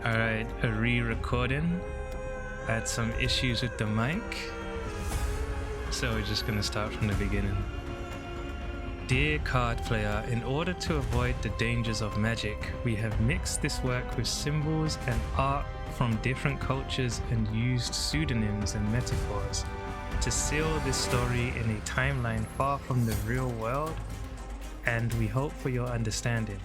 Alright, a re-recording. I had some issues with the mic, so we're just gonna start from the beginning. Dear card player, in order to avoid the dangers of magic, we have mixed this work with symbols and art from different cultures and used pseudonyms and metaphors to seal this story in a timeline far from the real world, and we hope for your understanding.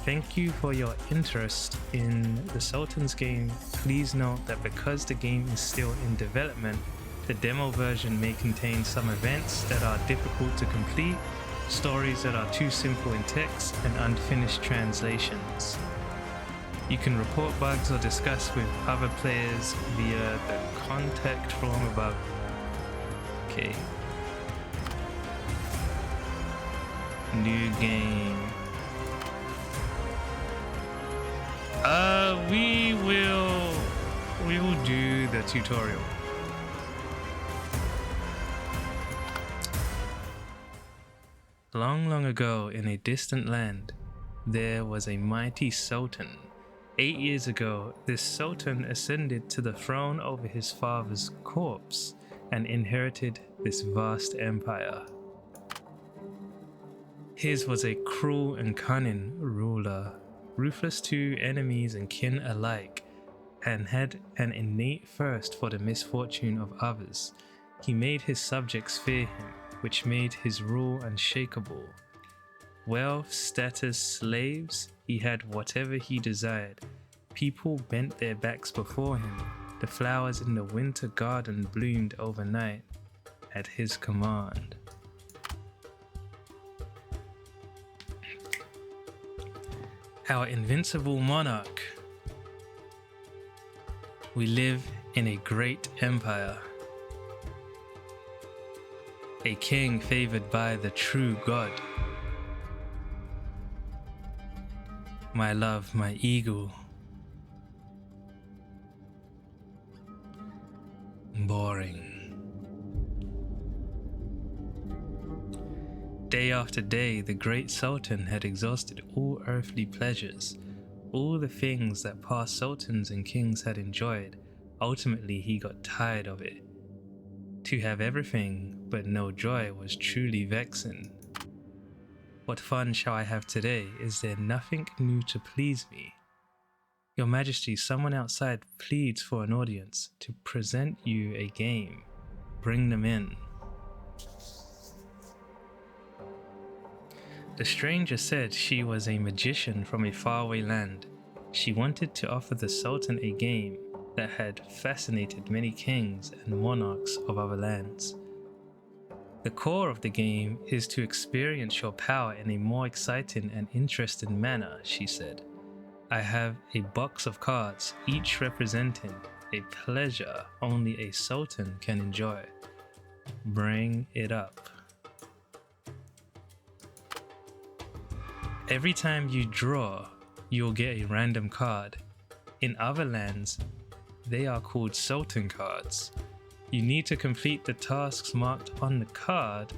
Thank you for your interest in the Sultans game. Please note that because the game is still in development, the demo version may contain some events that are difficult to complete, stories that are too simple in text, and unfinished translations. You can report bugs or discuss with other players via the contact form above. Okay. New game. We will do the tutorial. Long, long ago in a distant land, there was a mighty sultan. 8 years ago, this sultan ascended to the throne over his father's corpse and inherited this vast empire. His was a cruel and cunning ruler, ruthless to enemies and kin alike, and had an innate thirst for the misfortune of others. He made his subjects fear him, which made his rule unshakable. Wealth, status, slaves, he had whatever he desired. People bent their backs before him. The flowers in the winter garden bloomed overnight at his command. Our invincible monarch. We live in a great empire. A king favored by the true God. My love, my eagle. Boring. Day after day, the great sultan had exhausted all earthly pleasures, all the things that past sultans and kings had enjoyed. Ultimately, he got tired of it. To have everything but no joy was truly vexing. What fun shall I have today? Is there nothing new to please me? Your Majesty, someone outside pleads for an audience to present you a game. Bring them in. The stranger said she was a magician from a faraway land. She wanted to offer the Sultan a game that had fascinated many kings and monarchs of other lands. The core of the game is to experience your power in a more exciting and interesting manner, she said. I have a box of cards, each representing a pleasure only a sultan can enjoy. Bring it up. Every time you draw, you'll get a random card. In other lands, they are called Sultan cards. You need to complete the tasks marked on the card.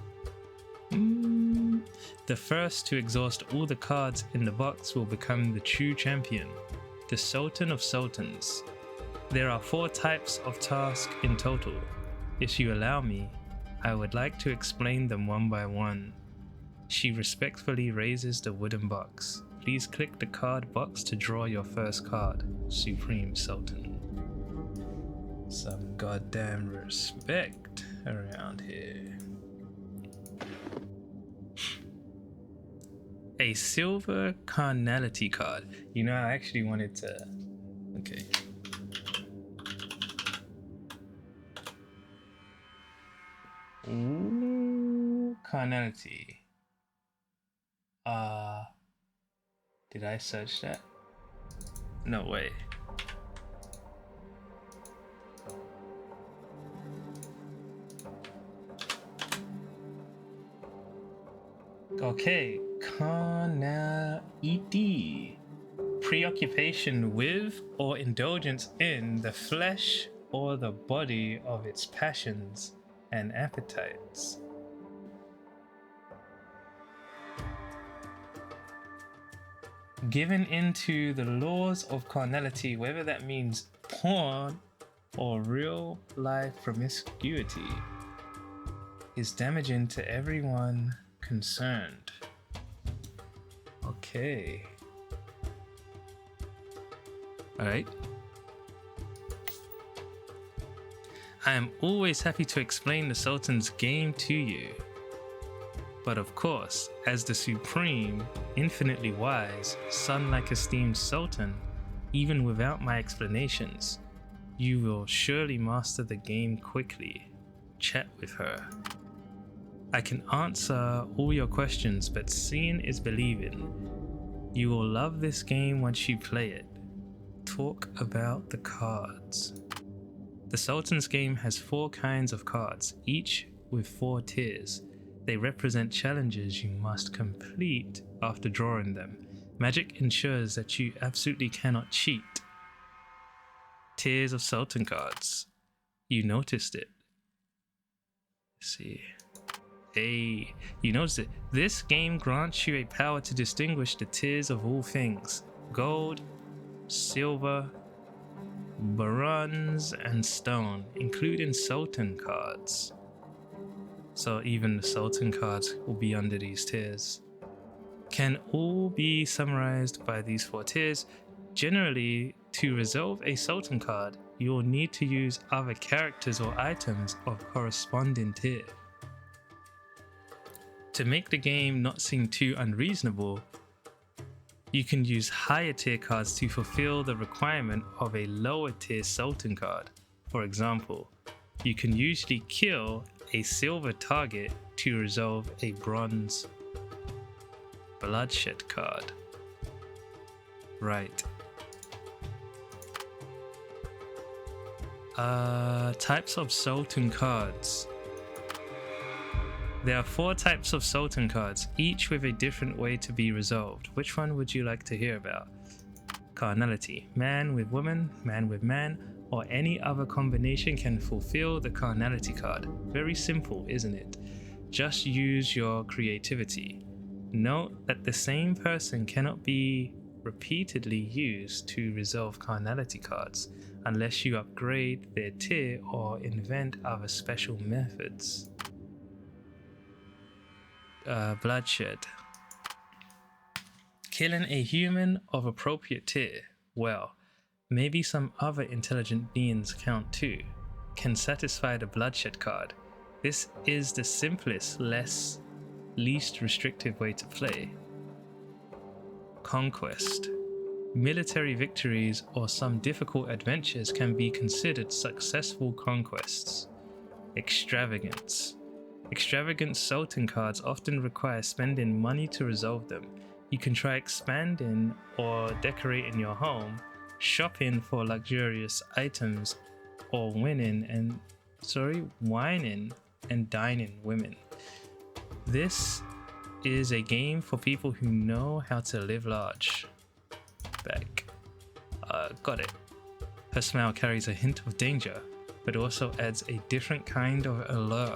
The first to exhaust all the cards in the box will become the true champion, the Sultan of Sultans. There are 4 types of tasks in total. If you allow me, I would like to explain them one by one. She respectfully raises the wooden box. Please click the card box to draw your first card, Supreme Sultan. Some goddamn respect around here. A silver carnality card. You know, I actually wanted to... Okay. Ooh, carnality. Did I search that? No way. Okay, carnality. Preoccupation with or indulgence in the flesh or the body of its passions and appetites. Given into the laws of carnality, whether that means porn or real life promiscuity, is damaging to everyone concerned. Okay. Alright. I am always happy to explain the Sultans game to you. But of course, as the supreme, infinitely wise, sun-like esteemed Sultan, even without my explanations, you will surely master the game quickly. Chat with her. I can answer all your questions, but seeing is believing. You will love this game once you play it. Talk about the cards. The Sultans game has 4 kinds of cards, each with 4 tiers. They represent challenges you must complete after drawing them. Magic ensures that you absolutely cannot cheat. Tiers of Sultan cards. You noticed it. Let's see. Hey, you noticed it. This game grants you a power to distinguish the tiers of all things. Gold, silver, bronze, and stone, including Sultan cards. So even the Sultan cards will be under these tiers. Can all be summarized by these 4 tiers. Generally, to resolve a Sultan card, you will need to use other characters or items of corresponding tier. To make the game not seem too unreasonable, you can use higher tier cards to fulfill the requirement of a lower tier Sultan card. For example, you can usually kill a silver target to resolve a bronze bloodshed card. Right. Types of Sultan cards. There are 4 types of Sultan cards, each with a different way to be resolved. Which one would you like to hear about? Carnality. Man with woman, man with man, or any other combination can fulfill the carnality card. Very simple, isn't it? Just use your creativity. Note that the same person cannot be repeatedly used to resolve carnality cards unless you upgrade their tier or invent other special methods. Bloodshed. Killing a human of appropriate tier. Well, maybe some other intelligent beings count too. Can satisfy the bloodshed card. This is the simplest, least restrictive way to play. Conquest. Military victories or some difficult adventures can be considered successful conquests. Extravagance. Extravagant Sultan cards often require spending money to resolve them. You can try expanding or decorating your home, shopping for luxurious items, or wining and dining women. This is a game for people who know how to live large. Back. Got it. Her smile carries a hint of danger, but also adds a different kind of allure.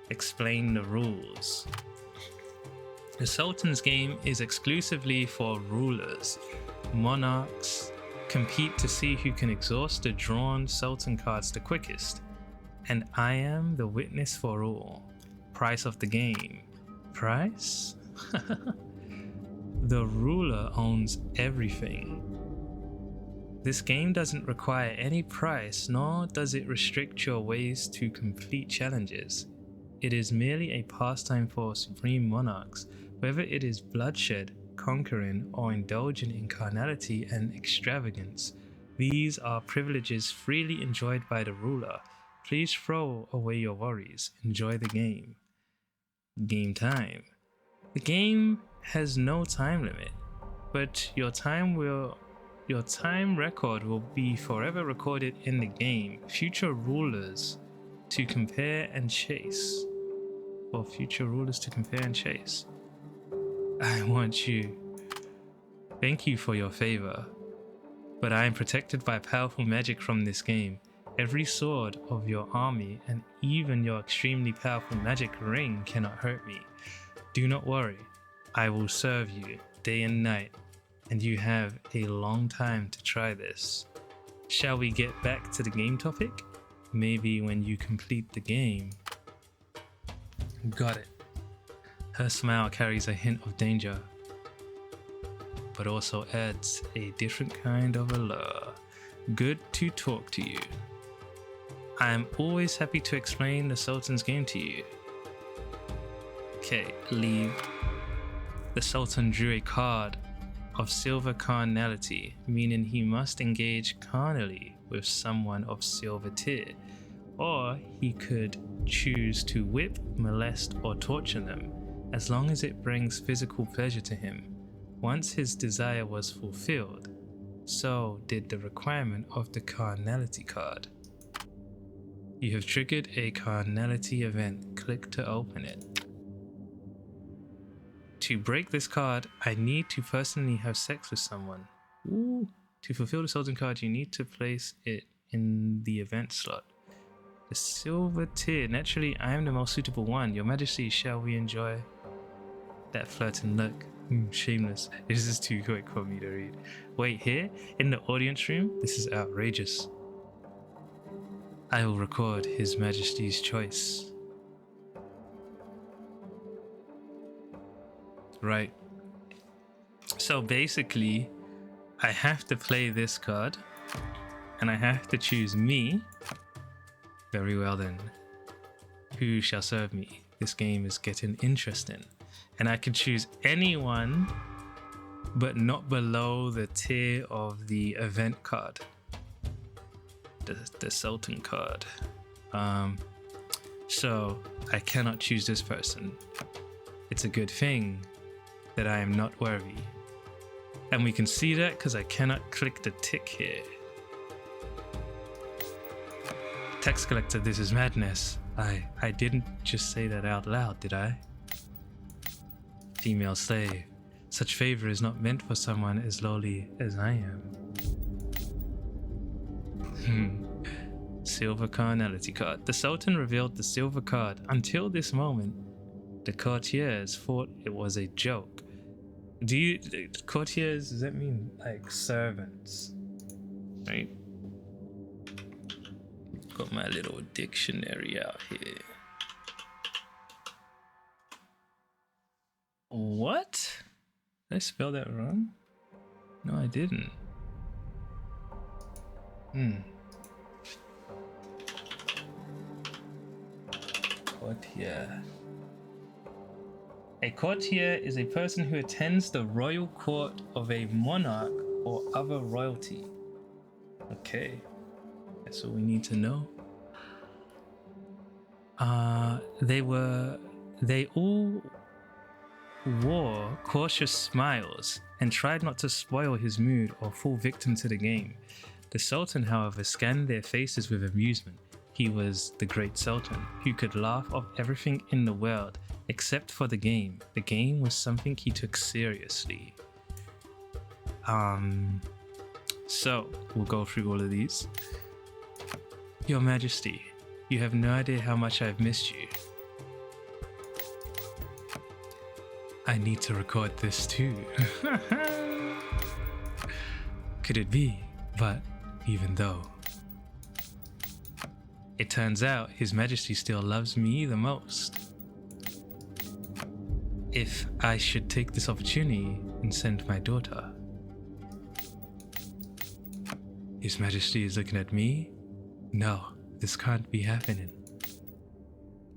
Explain the rules. The Sultan's game is exclusively for rulers. Monarchs compete to see who can exhaust the drawn Sultan cards the quickest. And I am the witness for all. Price of the game. Price? The ruler owns everything. This game doesn't require any price, nor does it restrict your ways to complete challenges. It is merely a pastime for supreme monarchs, whether it is bloodshed, conquering, or indulging in carnality and extravagance. These are privileges freely enjoyed by the ruler. Please throw away your worries. Enjoy the game. Game time. The game has no time limit, but your time record will be forever recorded in the game. Future rulers to compare and chase. For future rulers to compare and chase. I want you. Thank you for your favor, but I am protected by powerful magic from this game. Every sword of your army and even your extremely powerful magic ring cannot hurt me. Do not worry, I will serve you. day and night, and you have a long time to try this. Shall we get back to the game topic? Maybe when you complete the game. Got it. Her smile carries a hint of danger, but also adds a different kind of allure. Good to talk to you. I am always happy to explain the Sultans game to you. Okay, leave. The Sultan drew a card of silver carnality, meaning he must engage carnally with someone of silver tier, or he could choose to whip, molest, or torture them, as long as it brings physical pleasure to him. Once his desire was fulfilled, so did the requirement of the carnality card. You have triggered a carnality event. Click to open it. To break this card, I need to personally have sex with someone. Ooh. To fulfill the Sultan card, you need to place it in the event slot. The silver tier. Naturally, I am the most suitable one. Your Majesty, shall we enjoy that flirting look? Shameless. This is too quick for me to read. Wait, here? In the audience room? This is outrageous. I will record His Majesty's choice. Right. So basically, I have to play this card, and I have to choose me. Very well then. Who shall serve me? This game is getting interesting. And I can choose anyone, but not below the tier of the event card. The Sultan card. So I cannot choose this person. It's a good thing that I am not worthy. And we can see that because I cannot click the tick here. Tax collector, this is madness. I didn't just say that out loud, did I? Female slave. Such favor is not meant for someone as lowly as I am. Silver carnality card. The Sultan revealed the silver card. Until this moment, the courtiers thought it was a joke. Courtiers, does that mean like servants? Right? Got my little dictionary out here. What? Did I spell that wrong? No, I didn't. Courtier. A courtier is a person who attends the royal court of a monarch or other royalty. Okay, that's all we need to know. They all wore cautious smiles and tried not to spoil his mood or fall victim to the game. The Sultan, however, scanned their faces with amusement. He was the great Sultan, who could laugh off everything in the world except for the game. The game was something he took seriously. So we'll go through all of these. Your Majesty, you have no idea how much I've missed you. I need to record this too. Could it be? But even though, it turns out His Majesty still loves me the most. If I should take this opportunity and send my daughter. His Majesty is looking at me? No, this can't be happening.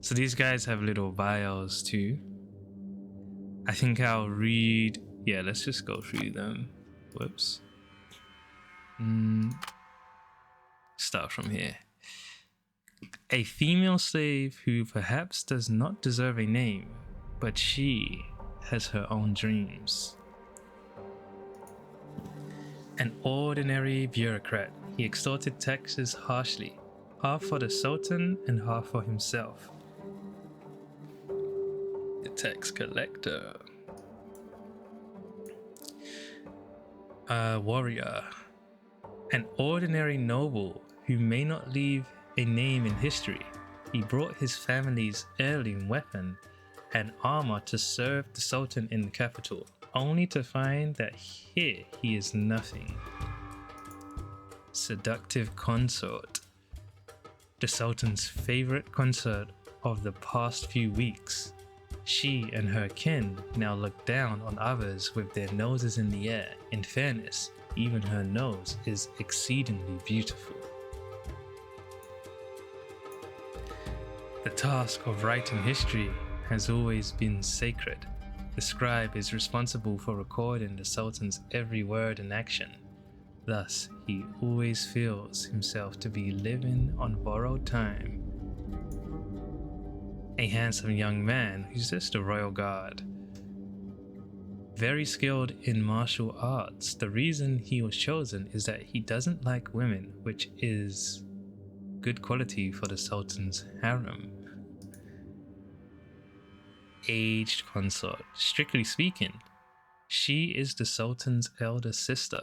So these guys have little bios too. I think I'll read. Yeah, let's just go through them. Whoops. Start from here. A female slave who perhaps does not deserve a name, but she has her own dreams. An ordinary bureaucrat. He extorted taxes harshly, half for the Sultan and half for himself. The tax collector. A warrior. An ordinary noble who may not leave a name in history. He brought his family's heirloom weapon and armor to serve the Sultan in the capital. only to find that here he is nothing. Seductive consort. The Sultan's favorite consort of the past few weeks. She and her kin now look down on others with their noses in the air. In fairness, even her nose is exceedingly beautiful. The task of writing history has always been sacred. The scribe is responsible for recording the Sultan's every word and action. Thus, he always feels himself to be living on borrowed time. A handsome young man who's just a royal guard. Very skilled in martial arts. The reason he was chosen is that he doesn't like women, which is good quality for the Sultan's harem. Aged consort. Strictly speaking, she is the Sultan's elder sister,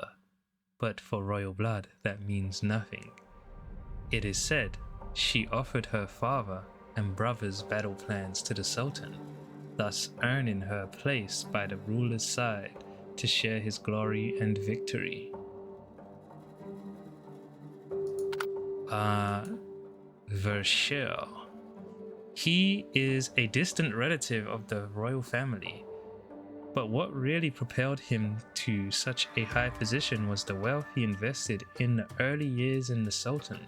but for royal blood that means nothing. It is said she offered her father and brother's battle plans to the Sultan, thus earning her place by the ruler's side to share his glory and victory. Vershel. He is a distant relative of the royal family, but what really propelled him to such a high position was the wealth he invested in the early years in the Sultan.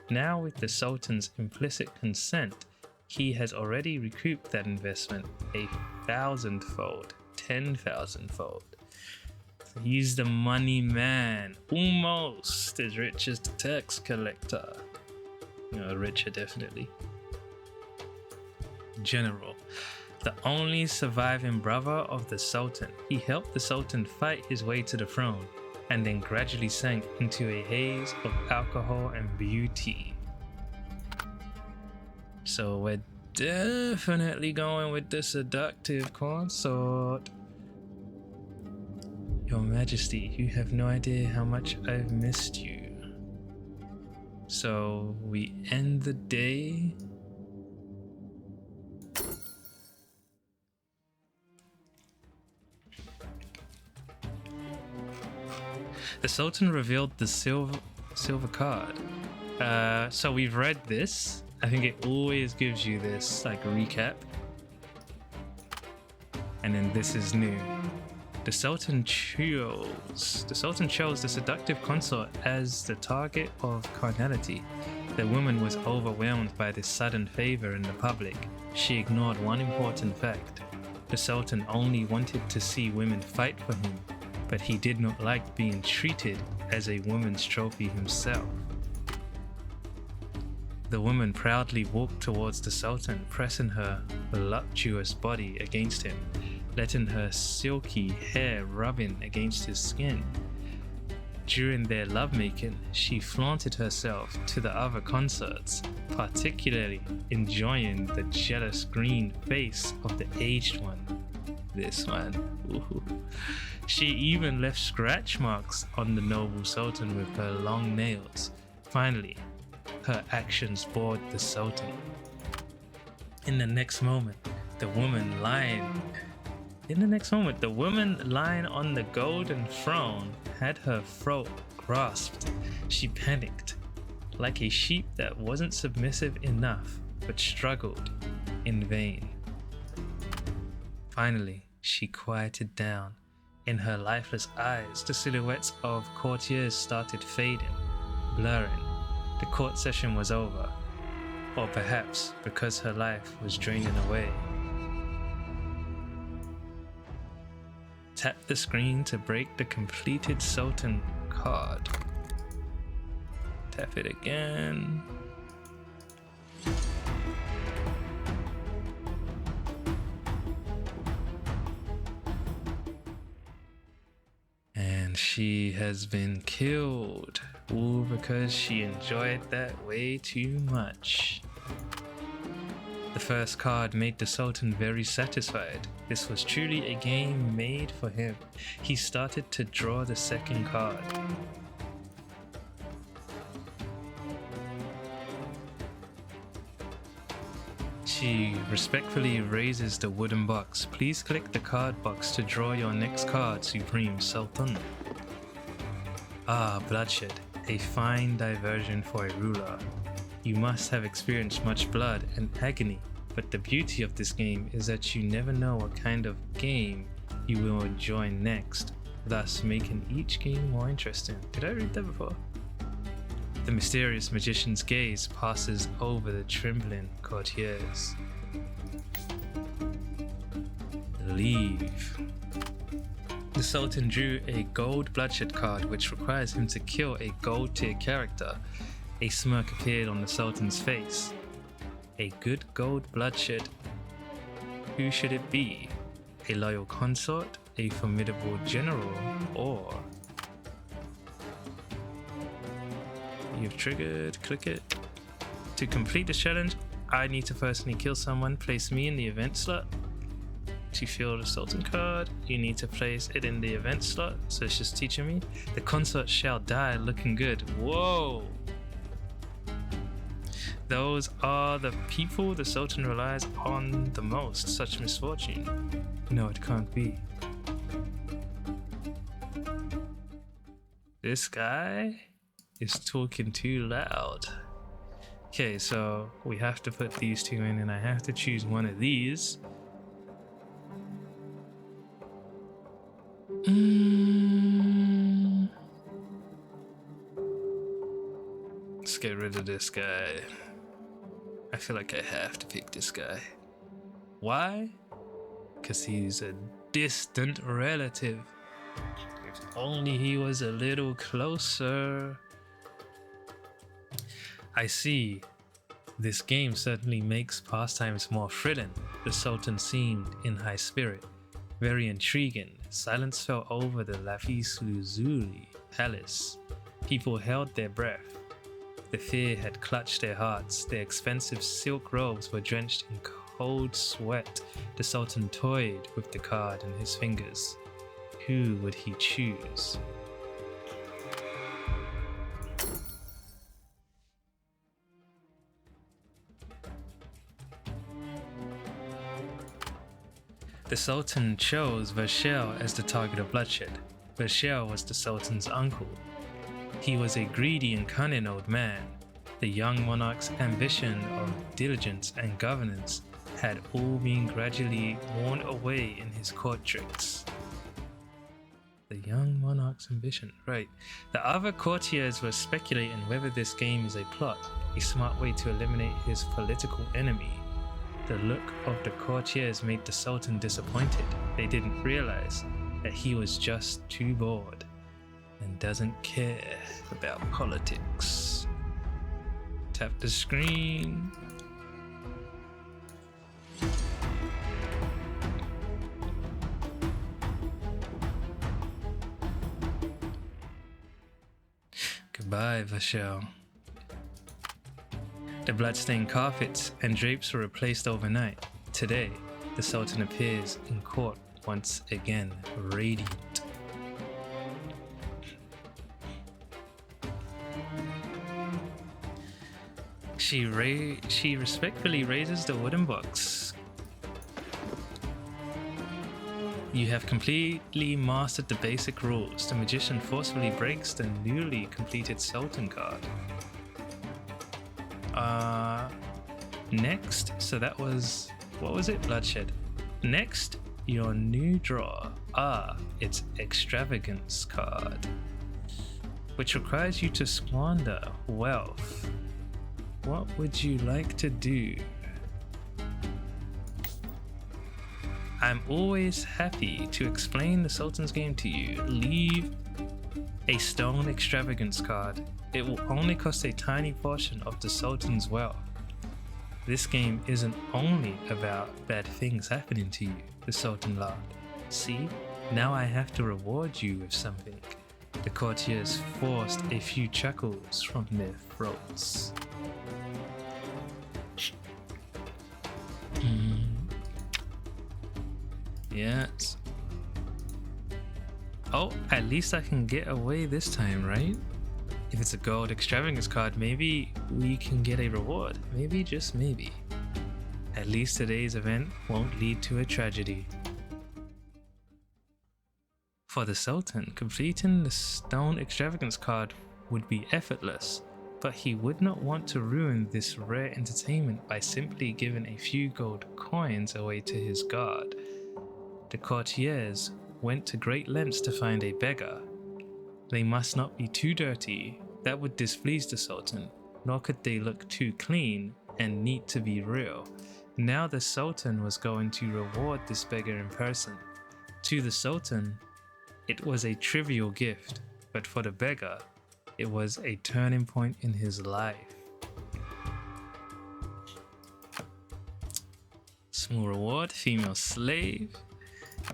Now, with the Sultan's implicit consent, he has already recouped that investment 1,000-fold, 10,000-fold. He's the money man, almost as rich as the tax collector. Richer definitely. General, the only surviving brother of the Sultan. He helped the Sultan fight his way to the throne, and then gradually sank into a haze of alcohol and beauty. So we're definitely going with the seductive consort. Your Majesty, you have no idea how much I've missed you. So we end the day. The Sultan revealed the silver card. So we've read this. I think it always gives you this like recap. And then this is new. The Sultan chose the seductive consort as the target of carnality. The woman was overwhelmed by this sudden favor in the public. She ignored one important fact. The Sultan only wanted to see women fight for him, but he did not like being treated as a woman's trophy himself. The woman proudly walked towards the Sultan, pressing her voluptuous body against him, letting her silky hair rubbing against his skin. During their lovemaking, she flaunted herself to the other consorts, particularly enjoying the jealous green face of the aged one. This one. Ooh. She even left scratch marks on the noble Sultan with her long nails. Finally, her actions bored the Sultan. In the next moment, the woman lying on the golden throne had her throat grasped. She panicked, like a sheep that wasn't submissive enough, but struggled in vain. Finally, she quieted down. In her lifeless eyes, the silhouettes of courtiers started fading, blurring. The court session was over, or perhaps because her life was draining away. Tap the screen to break the completed Sultan card. Tap it again. And she has been killed, all because she enjoyed that way too much. The first card made the Sultan very satisfied. This was truly a game made for him. He started to draw the second card. She respectfully raises the wooden box. Please click the card box to draw your next card, Supreme Sultan. Ah, bloodshed. A fine diversion for a ruler. You must have experienced much blood and agony, but the beauty of this game is that you never know what kind of game you will enjoy next, thus making each game more interesting. Did I read that before? The mysterious magician's gaze passes over the trembling courtiers. Leave. The Sultan drew a gold bloodshed card which requires him to kill a gold tier character. A smirk appeared on the Sultan's face. A good gold bloodshed. Who should it be? A loyal consort, a formidable general, or... You've triggered, click it. To complete the challenge, I need to personally kill someone, place me in the event slot. To fill the Sultan card, you need to place it in the event slot, so it's just teaching me. The consort shall die, looking good. Whoa! Those are the people the Sultan relies on the most, such misfortune. No, it can't be. This guy is talking too loud. Okay, so we have to put these two in and I have to choose one of these. Let's get rid of this guy. I feel like I have to pick this guy. Why? Because he's a distant relative. If only he was a little closer. I see. This game certainly makes pastimes more thrilling. The Sultan seemed in high spirit. Very intriguing. Silence fell over the Lafi-Suzuli palace. People held their breath. The fear had clutched their hearts. Their expensive silk robes were drenched in cold sweat. The Sultan toyed with the card in his fingers. Who would he choose? The Sultan chose Vershel as the target of bloodshed. Vershel was the Sultan's uncle. He was a greedy and cunning old man. The young monarch's ambition of diligence and governance had all been gradually worn away in his court tricks. The young monarch's ambition, right. The other courtiers were speculating whether this game is a plot, a smart way to eliminate his political enemy. The look of the courtiers made the Sultan disappointed. They didn't realize that he was just too bored and doesn't care about politics. Tap the screen. Goodbye, Vashel. The bloodstained carpets and drapes were replaced overnight. Today, the Sultan appears in court once again, radiant. She respectfully raises the wooden box. You have completely mastered the basic rules. The magician forcefully breaks the newly completed Sultan card. Next, so that was, what was it? Bloodshed. Next, your new draw. It's Extravagance card, which requires you to squander wealth. What would you like to do? I'm always happy to explain the Sultan's game to you. Leave a stone extravagance card. It will only cost a tiny portion of the Sultan's wealth. This game isn't only about bad things happening to you, the Sultan laughed. See, now I have to reward you with something. The courtiers forced a few chuckles from their throats. Yes. Oh, at least I can get away this time, right? If it's a gold extravagance card, maybe we can get a reward. Maybe, just maybe. At least today's event won't lead to a tragedy. For the Sultan, completing the Stone Extravagance card would be effortless, but he would not want to ruin this rare entertainment by simply giving a few gold coins away to his guard. The courtiers went to great lengths to find a beggar. They must not be too dirty, that would displease the Sultan, nor could they look too clean and neat to be real. Now the Sultan was going to reward this beggar in person. To the Sultan, it was a trivial gift, but for the beggar, it was a turning point in his life. Small reward, female slave,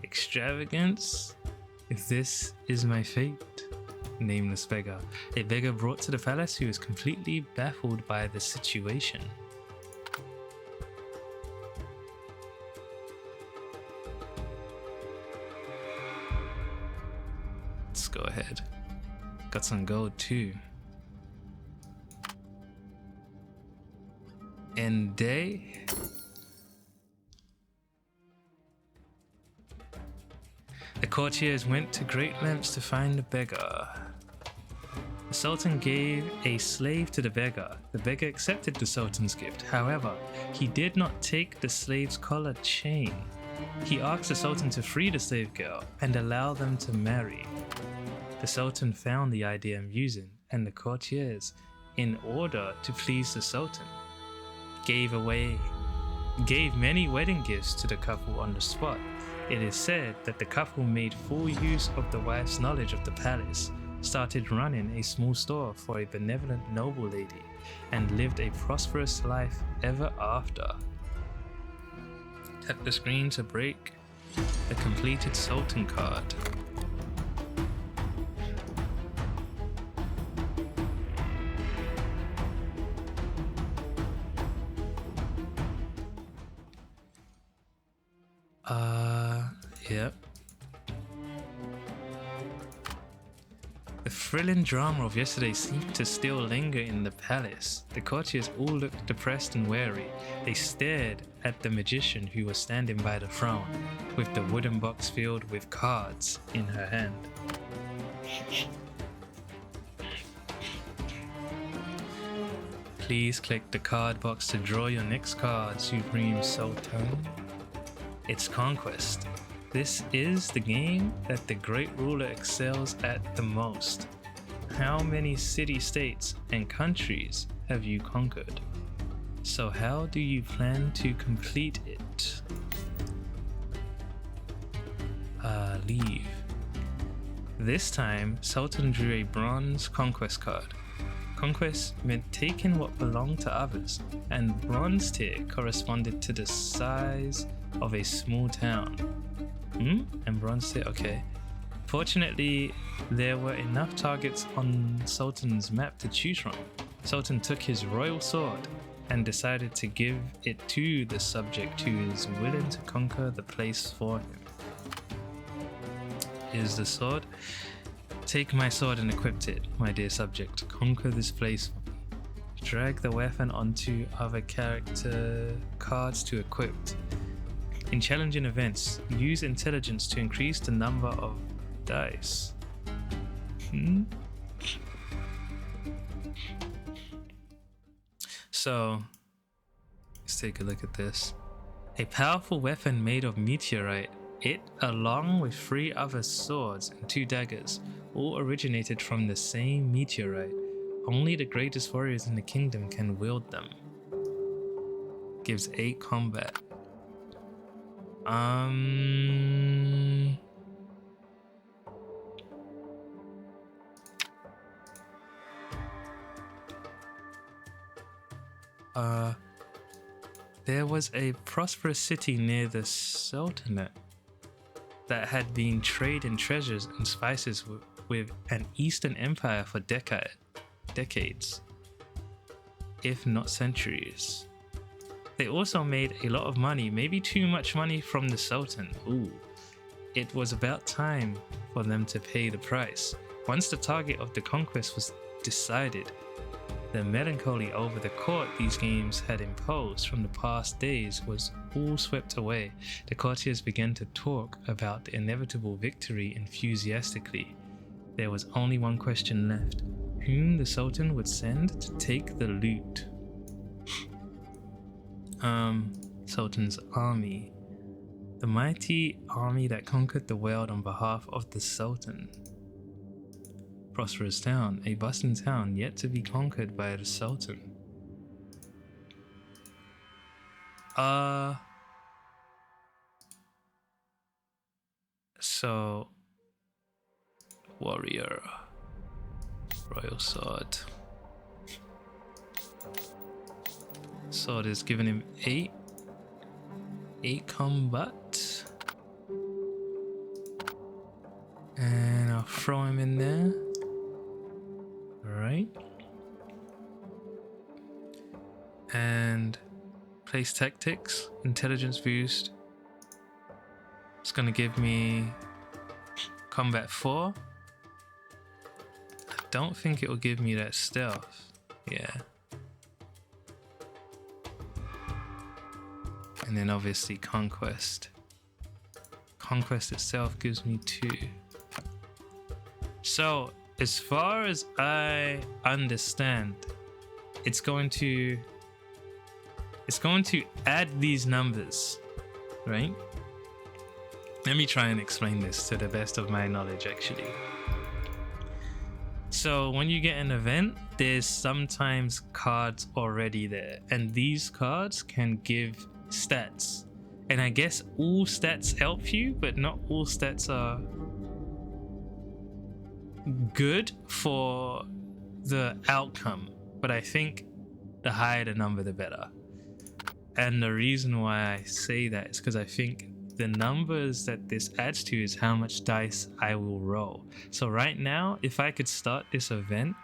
extravagance. If this is my fate. Nameless beggar. A beggar brought to the palace who is completely baffled by the situation. Let's go ahead. Got some gold too. End day. The courtiers went to great lengths to find the beggar. The Sultan gave a slave to the beggar. The beggar accepted the Sultan's gift. However, he did not take the slave's collar chain. He asked the Sultan to free the slave girl and allow them to marry. The Sultan found the idea amusing, and the courtiers, in order to please the Sultan, gave many wedding gifts to the couple on the spot. It is said that the couple made full use of the wife's knowledge of the palace, started running a small store for a benevolent noble lady, and lived a prosperous life ever after. Tap the screen to break the completed Sultan card. Yep. The thrilling drama of yesterday seemed to still linger in the palace. The courtiers all looked depressed and weary. They stared at the magician who was standing by the throne, with the wooden box filled with cards in her hand. Please click the card box to draw your next card, Supreme Sultan. It's Conquest. This is the game that the great ruler excels at the most. How many city-states and countries have you conquered? So how do you plan to complete it? Leave. This time, Sultan drew a bronze conquest card. Conquest meant taking what belonged to others, and bronze tier corresponded to the size of a small town. And bronze tier, okay. Fortunately, there were enough targets on Sultan's map to choose from. Sultan took his royal sword and decided to give it to the subject who is willing to conquer the place for him. Here's the sword. Take my sword and equip it, my dear subject. Conquer this place for me. Drag the weapon onto other character cards to equip. In challenging events, use intelligence to increase the number of dice. So, let's take a look at this. A powerful weapon made of meteorite. It, along with 3 other swords and 2 daggers, all originated from the same meteorite. Only the greatest warriors in the kingdom can wield them. Gives 8 combat. There was a prosperous city near the Sultanate that had been trading treasures and spices with an Eastern Empire for decades, if not centuries. They also made a lot of money, maybe too much money from the Sultan. It was about time for them to pay the price. Once the target of the conquest was decided, The melancholy over the court these games had imposed from the past days was all swept away. The courtiers began to talk about the inevitable victory enthusiastically. There was only one question left: whom the Sultan would send to take the loot. Sultan's army. The mighty army that conquered the world on behalf of the Sultan. Prosperous town, a bustling town yet to be conquered by the Sultan. So warrior, royal sword. Sword is giving him 8 combat, and I'll throw him in there. Alright, and place tactics, intelligence boost. It's gonna give me combat 4. I don't think it will give me that stealth. Yeah. And then obviously conquest. Conquest itself gives me 2. So as far as I understand, it's going to add these numbers, right? Let me try and explain this to the best of my knowledge, actually. So when you get an event, there's sometimes cards already there, and these cards can give stats. And I guess all stats help you, but not all stats are good for the outcome. But I think the higher the number, the better. And the reason why I say that is because I think the numbers that this adds to is how much dice I will roll. So right now, if I could start this event,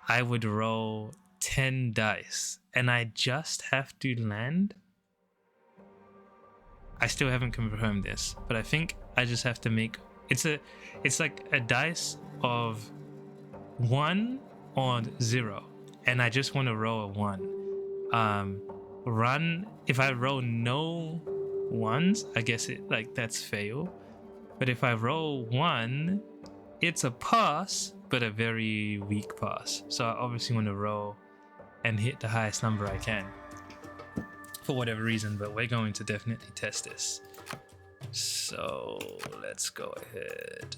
I would roll 10 dice, and I just have to land. I still haven't confirmed this, but I think I just have to make it's like a dice of 1 or 0, and I just want to roll a 1. If I roll no ones, I guess that's fail. But if I roll 1, it's a pass, but a very weak pass. So I obviously want to roll and hit the highest number I can for whatever reason, but we're going to definitely test this. So let's go ahead.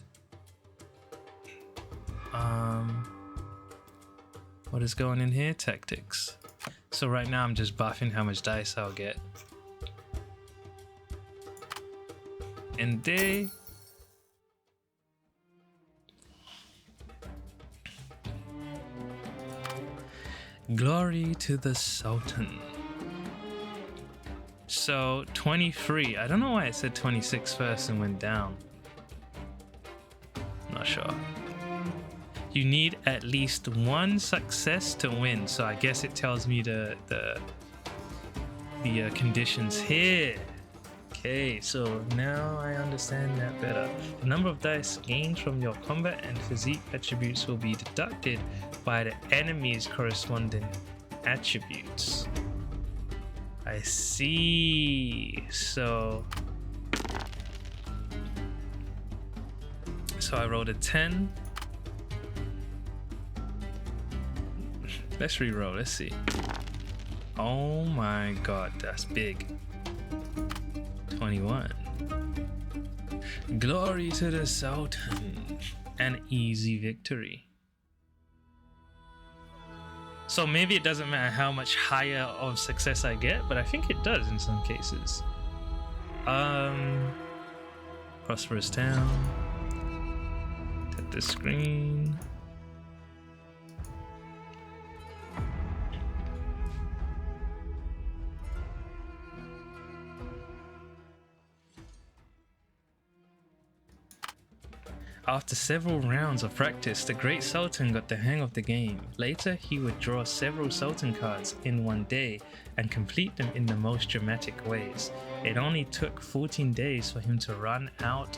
What is going in here? Tactics. So right now I'm just buffing how much dice I'll get. And they glory to the Sultan. So 23. I don't know why it said 26 first and went down. Not sure. You need at least 1 success to win. So I guess it tells me the conditions here. Okay, so now I understand that better. The number of dice gained from your combat and physique attributes will be deducted by the enemy's corresponding attributes. I see. So I rolled a 10. Let's re-roll. Let's see. Oh my god, that's big. 21. Glory to the Sultan. An easy victory. So maybe it doesn't matter how much higher of success I get, but I think it does in some cases. Prosperous town. Tap the screen. After several rounds of practice, the great Sultan got the hang of the game. Later, he would draw several Sultan cards in one day and complete them in the most dramatic ways. It only took 14 days for him to run out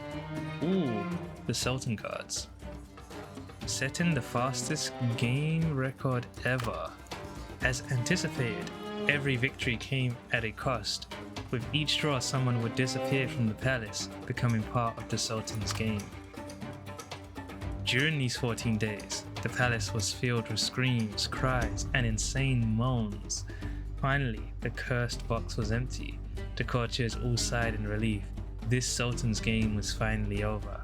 all the Sultan cards. setting the fastest game record ever. As anticipated, every victory came at a cost. With each draw, someone would disappear from the palace, becoming part of the Sultan's game. During these 14 days, the palace was filled with screams, cries, and insane moans. Finally, the cursed box was empty. The courtiers all sighed in relief. This Sultan's game was finally over.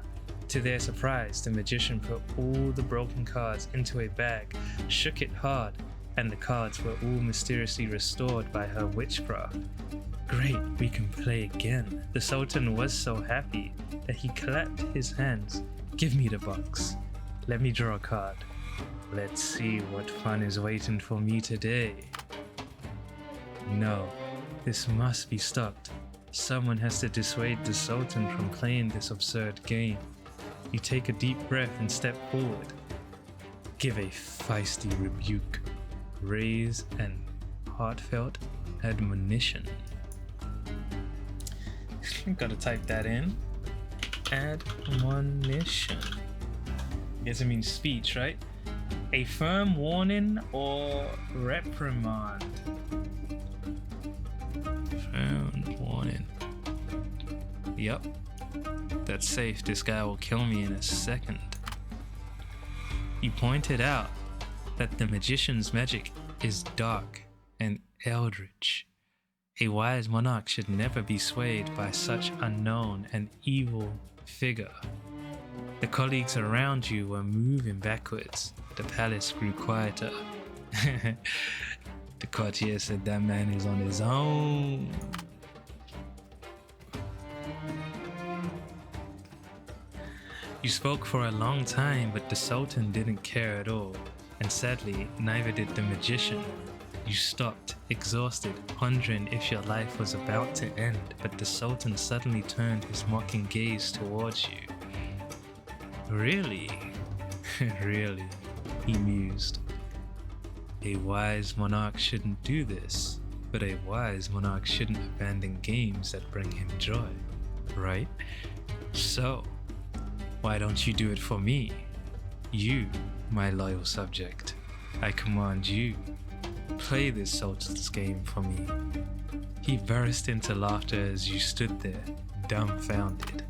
To their surprise, the magician put all the broken cards into a bag, shook it hard, and the cards were all mysteriously restored by her witchcraft. Great, we can play again. The Sultan was so happy that he clapped his hands. Give me the box. Let me draw a card. Let's see what fun is waiting for me today. No, this must be stopped. Someone has to dissuade the Sultan from playing this absurd game. You take a deep breath and step forward. Give a feisty rebuke. Raise an heartfelt admonition. Gotta type that in. Admonition. Guess it means speech, right? A firm warning or reprimand. Firm warning. Yup. That's safe. This guy will kill me in a second. He pointed out that the magician's magic is dark and eldritch. A wise monarch should never be swayed by such unknown and evil figure. The colleagues around you were moving backwards. The palace grew quieter. The courtier said that man is on his own. You spoke for a long time, but the Sultan didn't care at all. And sadly, neither did the magician. You stopped, exhausted, pondering if your life was about to end, but the Sultan suddenly turned his mocking gaze towards you. Really? Really? He mused. A wise monarch shouldn't do this, but a wise monarch shouldn't abandon games that bring him joy, right? So, why don't you do it for me? You, my loyal subject. I command you. Play this Sultan's game for me. He burst into laughter as you stood there, dumbfounded.